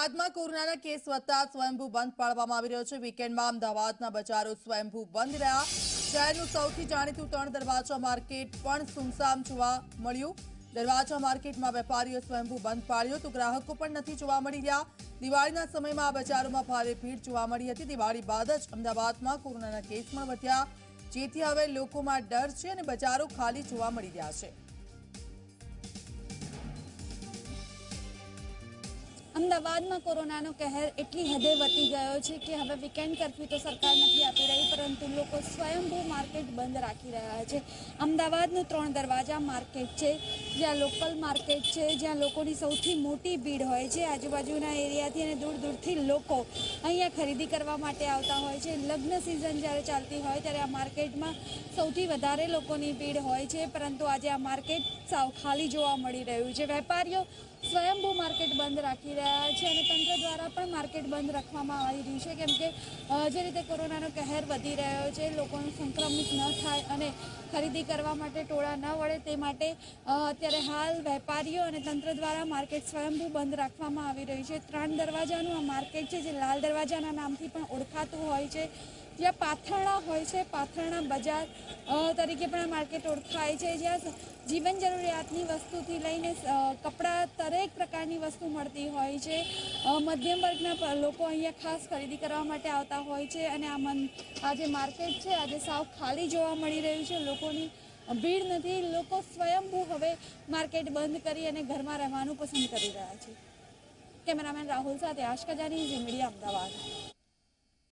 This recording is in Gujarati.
અમદાવાદમાં કોરોનાના કેસ વધતા સ્વયંભૂ બંધ પાળવામાં આવી રહ્યો છે। વીકેન્ડમાં અમદાવાદના બજારો સ્વયંભૂ બંધ રહ્યા। શહેરનું સૌથી જાણીતું 3 દરવાજા માર્કેટ પણ સુમસામ જોવા મળ્યું। દરવાજા માર્કેટમાં વેપારીઓ સ્વયંભૂ બંધ પાળ્યો તો ગ્રાહકો પણ નથી જોવા મળી રહ્યા। દિવાળીના સમયમાં આ બજારોમાં ભારે ભીડ જોવા મળી હતી। દિવાળી બાદ જ અમદાવાદમાં કોરોનાના કેસ પણ વધ્યા, જેથી હવે લોકોમાં ડર છે અને બજારો ખાલી જોવા મળી રહ્યા છે। अमदावाद में कोरोना कहर एटली हदे वधी गयो है कि हवे वीकेंड कर्फ्यू तो सरकार नहीं आपी रही, परंतु लोग स्वयंभू मार्केट बंद राखी रहा है। अमदावाद 3 दरवाजा मार्केट है, ज्यां लोकल मार्केट है, ज्यां लोकोनी सौथी मोटी भीड़ होय छे। आजूबाजूना एरियाथी अने दूर दूरथी लोको अहींया खरीदी करवा माटे आवता होय छे। लग्न सीजन ज्यारे चालती होय त्यारे आ मार्केटमां सौथी वधारे लोकोनी भीड़ होय छे, परंतु आज आ मार्केट साव खाली जोवा मळी रह्युं छे। वेपारीओ स्वयंभू मार्केट बंद राखी रह्या छे अने तंत्र द्वारा पण मार्केट बंद रखवामां आवी रह्युं छे, केम के जे रीते कोरोनानो कहर वधी रह्यो छे, लोकोने संक्रमित न थाय अने खरीदी करवा माटे टोळा न वळे ते माटे अत्यारे हाल वेपारीओ अने तंत्र द्वारा मार्केट स्वयंभू बंद राखवामां आवी रह्युं छे। 3 दरवाजानुं आ मार्केट छे, जे लाल दरवाजाना नामथी पण ओळखातुं होय छे, ज्यां पाथरણા હોય છે, પાથરણા બજાર તરીકે પણ આ માર્કેટ ઓળખાય છે, જ્યાં જીવન જરૂરિયાતની વસ્તુથી લઈને કપડાં દરેક પ્રકારની વસ્તુ મળતી હોય છે। મધ્યમ વર્ગના લોકો અહીંયા ખાસ ખરીદી કરવા માટે આવતા હોય છે અને આ જે માર્કેટ છે આજે સાવ ખાલી જોવા મળી રહ્યું છે। લોકોની ભીડ નથી, લોકો સ્વયંભૂ હવે માર્કેટ બંધ કરી અને ઘરમાં રહેવાનું પસંદ કરી રહ્યા છે। કેમેરામેન રાહુલ સાથે આશકા જાની, ઝી મીડિયા, અમદાવાદ।